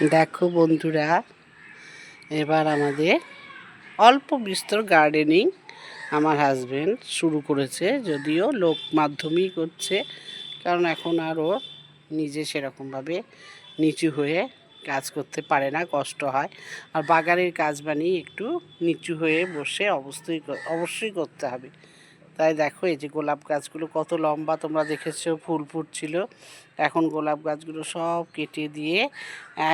দেখো বন্ধুরা, এবার আমাদের অল্প বিস্তর গার্ডেনিং আমার হাজবেন্ড শুরু করেছে, যদিও লোক মাধ্যমেই করছে, কারণ এখন আরও নিজে সেরকমভাবে নিচু হয়ে কাজ করতে পারে না, কষ্ট হয়। আর বাগানের কাজ বানিয়ে একটু নিচু হয়ে বসে অবশ্যই করতে হবে। তাই দেখো, এই যে গোলাপ গাছগুলো কত লম্বা, তোমরা দেখেছো ফুল ফুটছিল। এখন গোলাপ গাছগুলো সব কেটে দিয়ে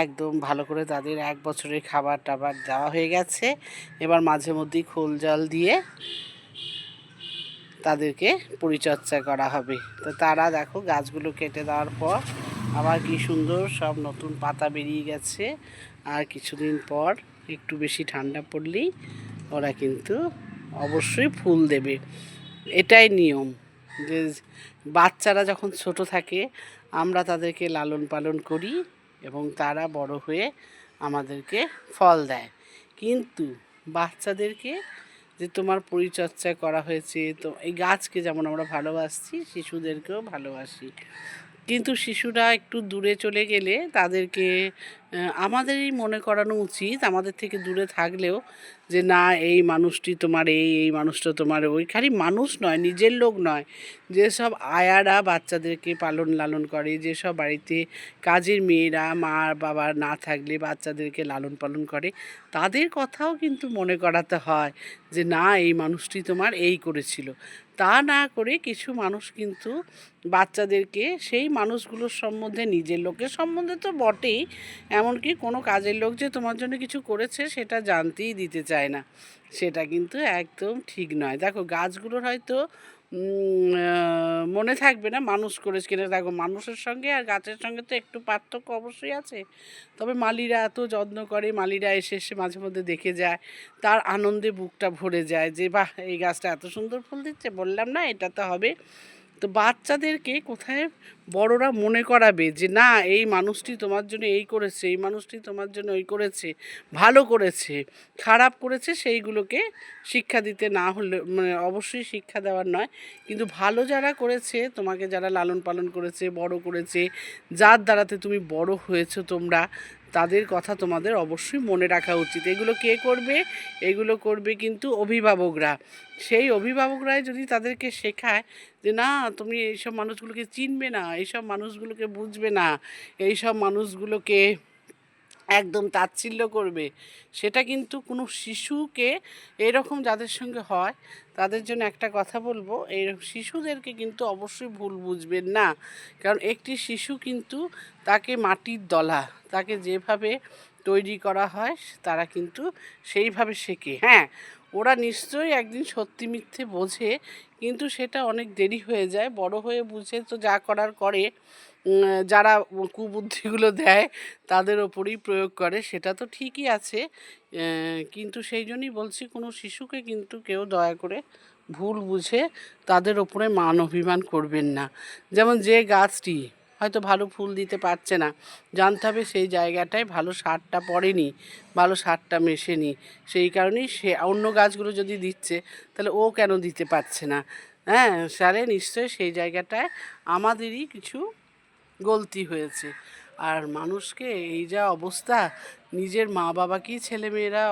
একদম ভালো করে তাদের 1 বছরের খাবার টাবার দেওয়া হয়ে গেছে। এবার মাঝে মধ্যেই খোল জল দিয়ে তাদেরকে পরিচর্যা করা হবে। তো তারা দেখো গাছগুলো কেটে দেওয়ার পর আবার কি সুন্দর সব নতুন পাতা বেরিয়ে গেছে। আর কিছুদিন পর একটু বেশি ঠান্ডা পড়লেই ওরা কিন্তু অবশ্যই ফুল দেবে। এটাই নিয়ম, যে বাচ্চারা যখন ছোট থাকে আমরা তাদেরকে লালন পালন করি এবং তারা বড় হয়ে আমাদেরকে ফল দেয়। কিন্তু বাচ্চাদেরকে যে তোমার পরিচর্যা করা হয়েছে, তো এই গাছকে যেমন আমরা ভালোবাসছি শিশুদেরকেও ভালোবাসি। কিন্তু শিশুরা একটু দূরে চলে গেলে তাদেরকে আমাদেরই মনে করানো উচিত, আমাদের থেকে দূরে থাকলেও, যে না, এই মানুষটি তোমার এই মানুষটা তোমার ওই। খালি মানুষ নয়, নিজের লোক নয়, যেসব আয়ারা বাচ্চাদেরকে পালন লালন করে, যেসব বাড়িতে কাজের মেয়েরা মা বাবা না থাকলে বাচ্চাদেরকে লালন পালন করে, তাদের কথাও কিন্তু মনে করাতে হয় যে না, এই মানুষটি তোমার এই করেছিল। তা না করে কিছু মানুষ কিন্তু বাচ্চাদেরকে সেই মানুষগুলোর সম্বন্ধে, নিজের লোকের সম্বন্ধে তো বটেই, এমনকি কোনো কাজের লোক যে তোমার জন্য কিছু করেছে সেটা জানতেই দিতে চায় না। সেটা কিন্তু একদম ঠিক নয়। দেখো গাছগুলোর হয়তো মনে থাকবে না মানুষ করেছে কিনা। দেখো, মানুষের সঙ্গে আর গাছের সঙ্গে তো একটু পার্থক্য অবশ্যই আছে। তবে মালিরা এত যত্ন করে, মালিরা এসে এসে মাঝে মধ্যে দেখে যায়, তার আনন্দে বুকটা ভরে যায় যে বাহ, এই গাছটা এত সুন্দর ফুল দিচ্ছে, বললাম না এটাতে হবে। তো বাচ্চাদেরকে কোথায় বড়রা মনে করাবে যে না, এই মানুষটি তোমার জন্য এই করেছে, এই মানুষটি তোমার জন্য ওই করেছে, ভালো করেছে, খারাপ করেছে, সেইগুলোকে শিক্ষা দিতে না হলে, মানে অবশ্যই শিক্ষা দেওয়ার নয়, কিন্তু ভালো যারা করেছে, তোমাকে যারা লালন পালন করেছে, বড় করেছে, যার দ্বারাতে তুমি বড় হয়েছো তোমরা, তাদের কথা তোমাদের অবশ্যই মনে রাখা উচিত। এগুলো কে করবে? এগুলো করবে কিন্তু অভিভাবকরা। সেই অভিভাবকরাই যদি তাদেরকে শেখায় যে না, তুমি এইসব মানুষগুলোকে চিনবে না, এইসব মানুষগুলোকে বুঝবে না, এইসব মানুষগুলোকে একদম তাচ্ছিল্য করবে, সেটা কিন্তু কোনো শিশুকে, এরকম যাদের সঙ্গে হয় তাদের জন্য একটা কথা বলবো, এই শিশুদেরকে কিন্তু অবশ্যই ভুল বুঝবেন না। কারণ একটি শিশু কিন্তু, তাকে মাটির দলা, তাকে যেভাবে তৈরি করা হয় তারা কিন্তু সেইভাবে শেখে। হ্যাঁ, ওরা নিশ্চয়ই একদিন সত্যি মিথ্যে বোঝে, কিন্তু সেটা অনেক দেরি হয়ে যায়। বড় হয়ে বুঝে তো যা করার করে, যারা কুবুদ্ধিগুলো দেয় তাদের ওপরেই প্রয়োগ করে, সেটা তো ঠিকই আছে। কিন্তু সেই জন্যই বলছি, কোনো শিশুকে কিন্তু কেউ দয়া করে ভুল বুঝে তাদের ওপরে মান অভিমান করবেন না। যেমন যে গাছটি হয়তো ভালো ফুল দিতে পারছে না, জানতে হবে সেই জায়গাটায় ভালো সারটা পড়েনি, ভালো সারটা মেশেনি, সেই কারণেই সে অন্য গাছগুলো যদি দিচ্ছে তাহলে ও কেন দিতে পারছে না। হ্যাঁ, সারে নিশ্চয়ই সেই জায়গাটায় আমাদেরই কিছু গলতি হয়েছে। আর মানুষকে এই যা অবস্থা, নিজের মা বাবাকেই ছেলেমেয়েরা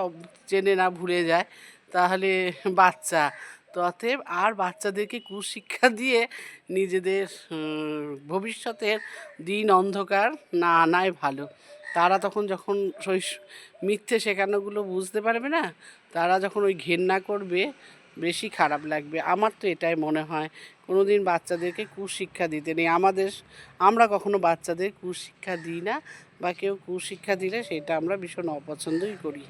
চেনে না, ভুলে যায়, তাহলে বাচ্চা তো। অতএব আর বাচ্চাদেরকে কুশিক্ষা দিয়ে নিজেদের ভবিষ্যতের দিন অন্ধকার না আনাই ভালো। তারা তখন যখন মিথ্যে শেখানোগুলো বুঝতে পারবে না, তারা যখন ওই ঘেন্না করবে, বেশি খারাপ লাগবে। আমার তো এটাই মনে হয়, কোনো দিন বাচ্চাদেরকে কুশিক্ষা দিতে নেই। আমরা কখনো বাচ্চাদের কুশিক্ষা দিই না, বা কেউ কুশিক্ষা দিলে সেটা আমরা ভীষণ অপছন্দই করি।